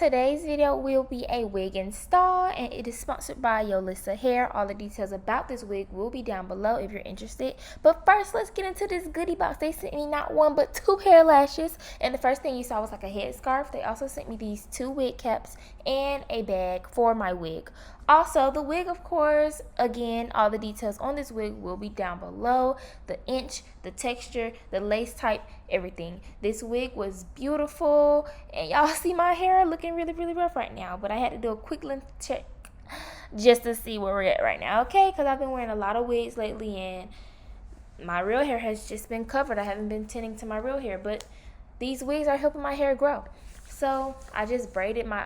Today's video will be a wig install, and it is sponsored by Yolissa Hair. All the details about this wig will be down below if you're interested. But first, let's get into this goodie box. They sent me not one but 2 hair lashes, and the first thing you saw was like a head scarf. They also sent me these 2 wig caps and a bag for my wig. Also, the wig, of course, again, all the details on this wig will be down below. The inch, the texture, the lace type, everything. This wig was beautiful, and y'all see my hair looking really rough right now, but I had to do a quick length check just to see where we're at right now, okay? Because I've been wearing a lot of wigs lately, and my real hair has just been covered. I haven't been tending to my real hair, but these wigs are helping my hair grow. So I just braided my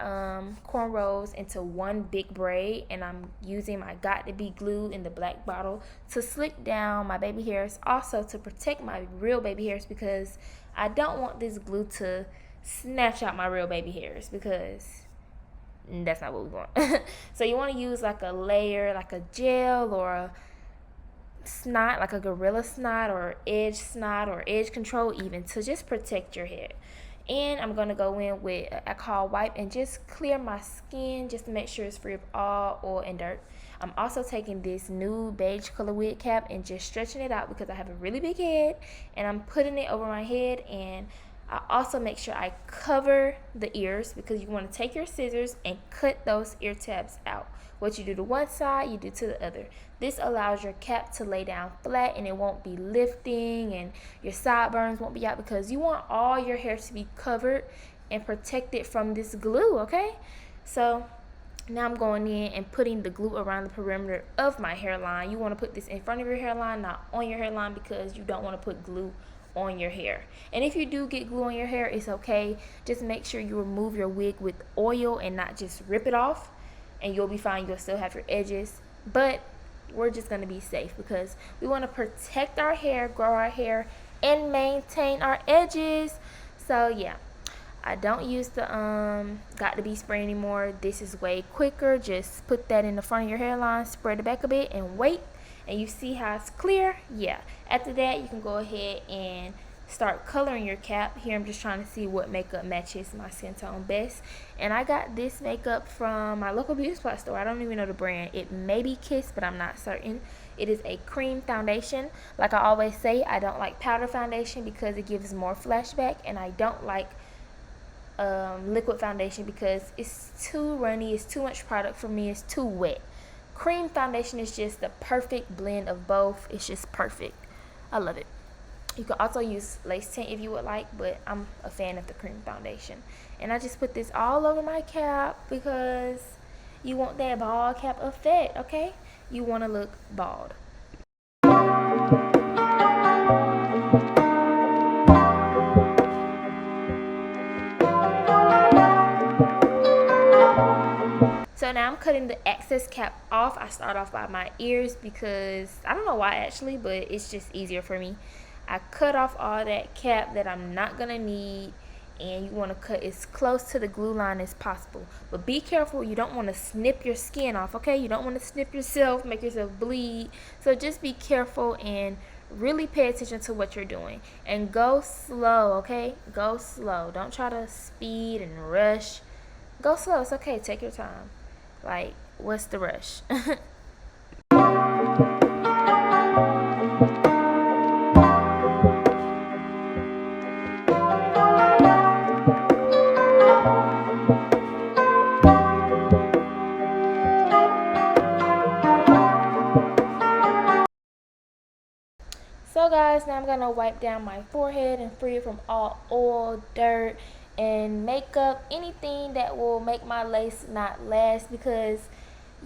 cornrows into one big braid, and I'm using my Got to Be glue in the black bottle to slick down my baby hairs, also to protect my real baby hairs, because I don't want this glue to snatch out my real baby hairs, because that's not what we want. So you want to use like a layer, like a gel or a snot, like a gorilla snot or edge snot or edge control even, to just protect your hair. And I'm going to go in with an alcohol wipe and just clear my skin just to make sure it's free of all oil and dirt. I'm also taking this new beige color wig cap and just stretching it out because I have a really big head, and I'm putting it over my head. And I also make sure I cover the ears, because you want to take your scissors and cut those ear tabs out. What you do to one side, you do to the other. This allows your cap to lay down flat, and it won't be lifting, and your sideburns won't be out, because you want all your hair to be covered and protected from this glue, okay? So now I'm going in and putting the glue around the perimeter of my hairline. You want to put this in front of your hairline, not on your hairline, because you don't want to put glue on your hair. And if you do get glue on your hair, it's okay. Just make sure you remove your wig with oil and not just rip it off, and you'll be fine. You'll still have your edges, but we're just going to be safe because we want to protect our hair, grow our hair, and maintain our edges. So yeah, I don't use the Got to Be spray anymore. This is way quicker. Just put that in the front of your hairline, spread it back a bit, and wait. And you see how it's clear? Yeah. After that, you can go ahead and start coloring your cap. Here I'm just trying to see what makeup matches my skin tone best. And I got this makeup from my local beauty supply store. I don't even know the brand. It may be Kiss, but I'm not certain. It is a cream foundation. Like I always say, I don't like powder foundation because it gives more flashback, and I don't like liquid foundation because it's too runny. It's too much product for me. It's too wet. Cream foundation is just the perfect blend of both. It's just perfect. I love it. You can also use lace tint if you would like, but I'm a fan of the cream foundation. And I just put this all over my cap because you want that bald cap effect, okay? You want to look bald. So now I'm cutting the excess cap off. I start off by my ears because I don't know why actually, but it's just easier for me. I cut off all that cap that I'm not gonna need, and you want to cut as close to the glue line as possible. But be careful, you don't want to snip your skin off, okay? You don't want to snip yourself, make yourself bleed. So just be careful and really pay attention to what you're doing. And go slow, okay? Go slow. Don't try to speed and rush. Go slow. It's okay. Take your time. Like, what's the rush? So guys, now I'm going to wipe down my forehead and free it from all oil, dirt, and makeup, anything that will make my lace not last, because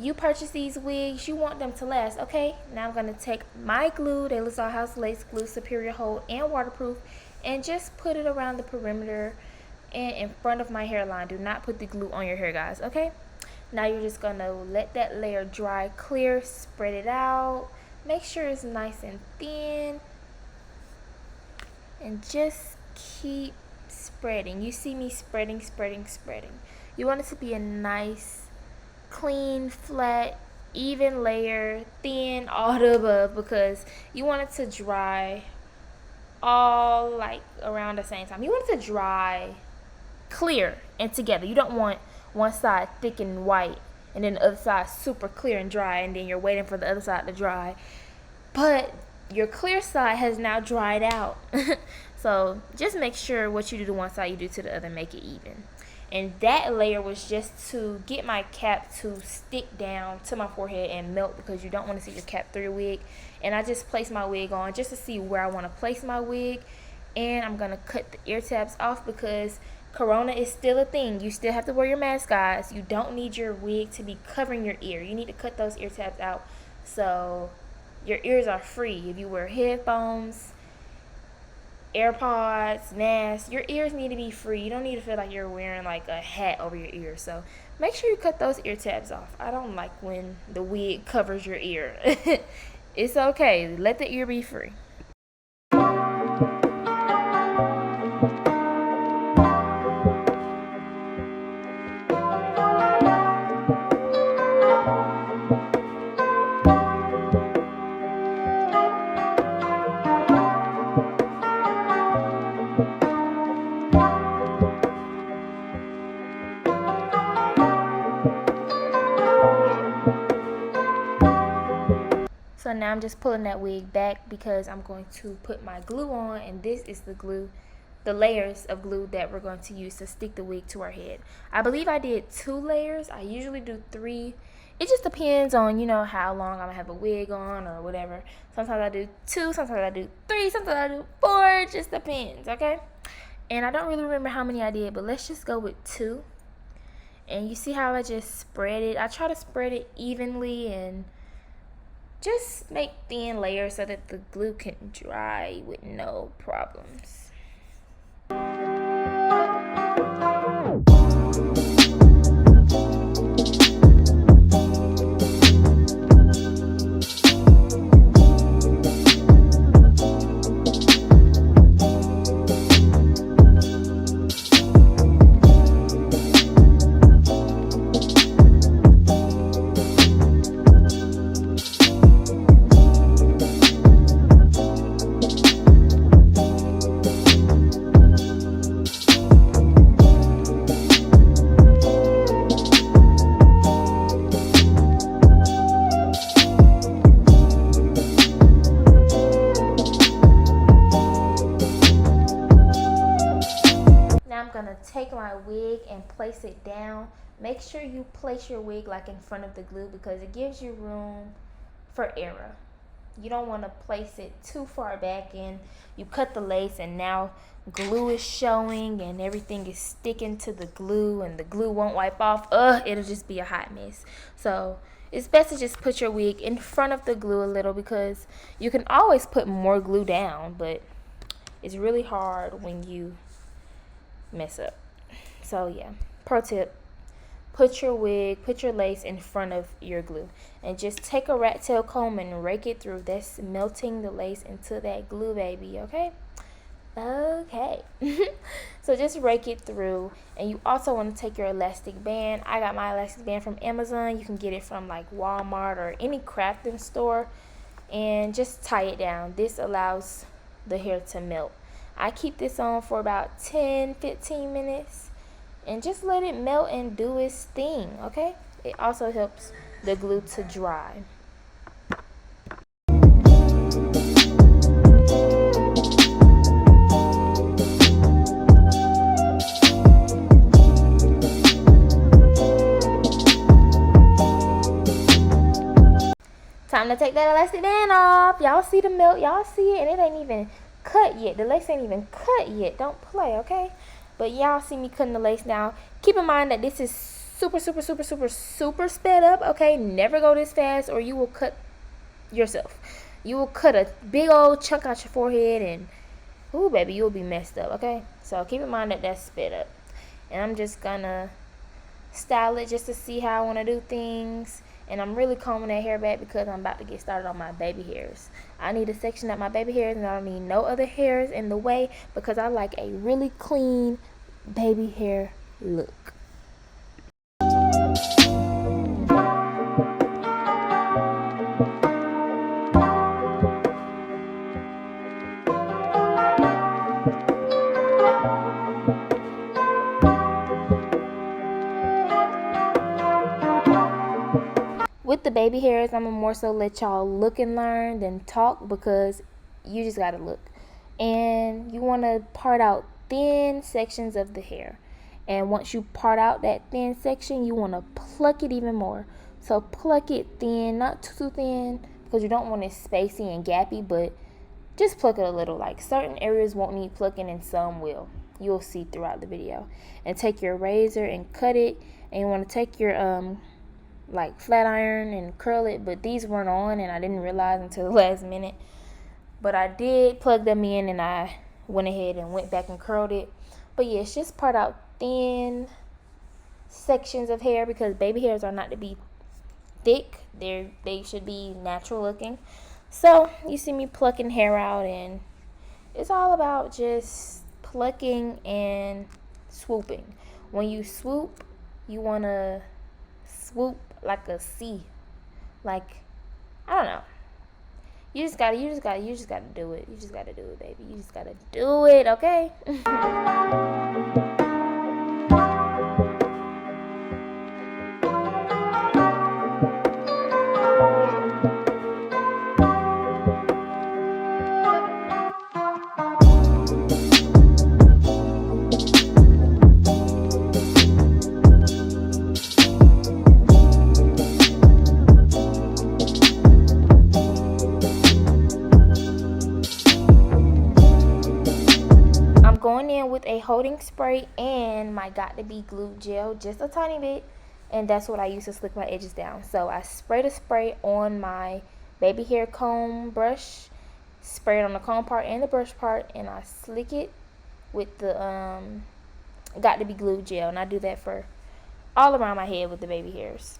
you purchase these wigs, you want them to last, okay? Now I'm going to take my glue, Dayla's Dollhouse Lace Glue, Superior Hold and Waterproof, and just put it around the perimeter and in front of my hairline. Do not put the glue on your hair, guys, okay? Now you're just going to let that layer dry clear, spread it out, make sure it's nice and thin, and just keep spreading. You see me spreading. You want it to be a nice, clean, flat, even layer, thin, all the above, because you want it to dry all like around the same time. You want it to dry clear and together. You don't want one side thick and white and then the other side super clear and dry, and then you're waiting for the other side to dry. But your clear side has now dried out. So just make sure what you do to one side, you do to the other, make it even. And that layer was just to get my cap to stick down to my forehead and melt, because you don't want to see your cap through your wig. And I just placed my wig on just to see where I want to place my wig. And I'm going to cut the ear tabs off because Corona is still a thing. You still have to wear your mask, guys. You don't need your wig to be covering your ear. You need to cut those ear tabs out so your ears are free. If you wear headphones, AirPods, masks, your ears need to be free. You don't need to feel like you're wearing like a hat over your ear. So make sure you cut those ear tabs off. I don't like when the wig covers your ear. It's okay. Let the ear be free. So now I'm just pulling that wig back because I'm going to put my glue on, and this is the glue, the layers of glue that we're going to use to stick the wig to our head. I believe I did 2 layers. I usually do 3. It just depends on, you know, how long I'm gonna have a wig on or whatever. Sometimes I do 2, sometimes I do 3, sometimes I do 4. It just depends, okay? And I don't really remember how many I did, but let's just go with 2. And you see how I just spread it? I try to spread it evenly and just make thin layers so that the glue can dry with no problems. Take my wig and place it down. Make sure you place your wig like in front of the glue because it gives you room for error. You don't want to place it too far back and you cut the lace and now glue is showing and everything is sticking to the glue and the glue won't wipe off. It'll just be a hot mess. So it's best to just put your wig in front of the glue a little because you can always put more glue down, but it's really hard when you mess up. So yeah, pro tip, put your lace in front of your glue and just take a rat tail comb and rake it through. That's melting the lace into that glue, baby. Okay. So just rake it through. And you also want to take your elastic band. I got my elastic band from Amazon. You can get it from like Walmart or any crafting store, and just tie it down. This allows the hair to melt. I keep this on for about 10-15 minutes and just let it melt and do its thing, okay? It also helps the glue to dry. Time to take that elastic band off. Y'all see the melt? Y'all see it? And it ain't even cut yet. The lace ain't even cut yet. Don't play, okay? But y'all see me cutting the lace now. Keep in mind that this is super sped up, okay? Never go this fast or you will cut yourself. You will cut a big old chunk out your forehead and, ooh, baby, you'll be messed up, okay? So keep in mind that that's sped up. And I'm just gonna style it just to see how I want to do things. And I'm really combing that hair back because I'm about to get started on my baby hairs. I need to section out my baby hairs and I don't need no other hairs in the way because I like a really clean baby hair look. with the baby hairs, I'm gonna more so let y'all look and learn than talk, because you just gotta look. And you want to part out thin sections of the hair, and once you part out that thin section, you want to pluck it even more. So pluck it thin, not too thin, because you don't want it spacey and gappy, but just pluck it a little. Like, certain areas won't need plucking and some will. You'll see throughout the video. And take your razor and cut it, and you want to take your like flat iron and curl it, but these weren't on and I didn't realize until the last minute. But I did plug them in, and I went ahead and went back and curled it. But yes, just part out thin sections of hair, because baby hairs are not to be thick. They should be natural looking. So you see me plucking hair out, and it's all about just plucking and swooping. When you swoop, you want to swoop like a C. Like, I don't know. You just gotta do it. You just gotta do it, baby. You just gotta do it, okay? Going in with a holding spray and my got to be glue gel, just a tiny bit, and that's what I use to slick my edges down. So I sprayed a spray on my baby hair comb brush, spray it on the comb part and the brush part, and I slick it with the got to be glue gel, and I do that for all around my head with the baby hairs.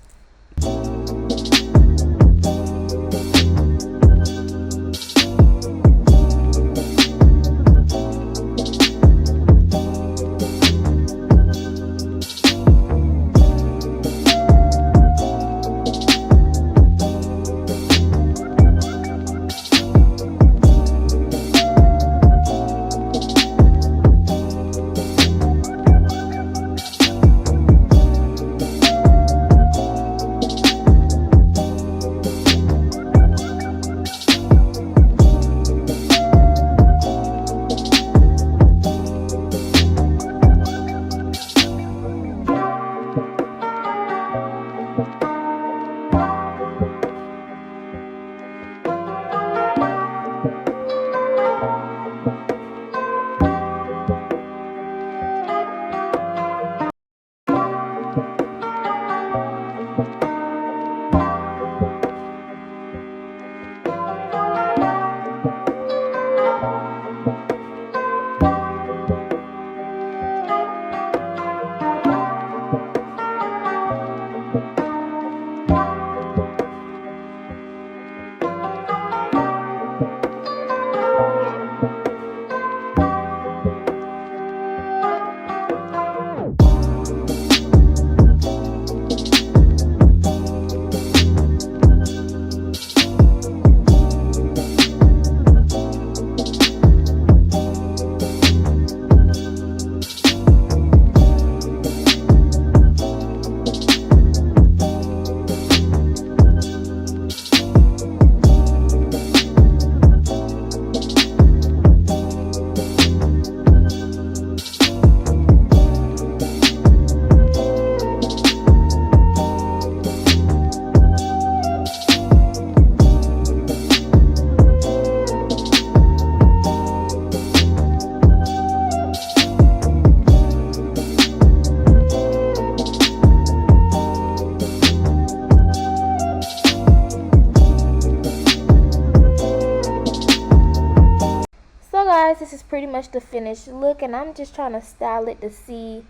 Guys, this is pretty much the finished look, and I'm just trying to style it to see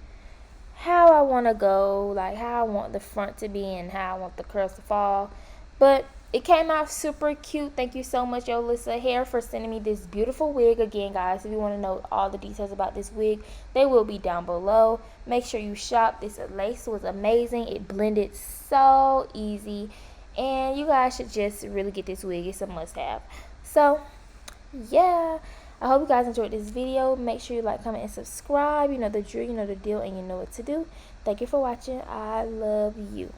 how I want to go, like how I want the front to be and how I want the curls to fall. But it came out super cute. Thank you so much, Yolissa Hair, for sending me this beautiful wig. Again, guys, if you want to know all the details about this wig, they will be down below. Make sure you shop. This lace was amazing. It blended so easy, and you guys should just really get this wig. It's a must-have. So yeah, I hope you guys enjoyed this video. Make sure you like, comment, and subscribe. You know the drill, you know the deal, and you know what to do. Thank you for watching. I love you.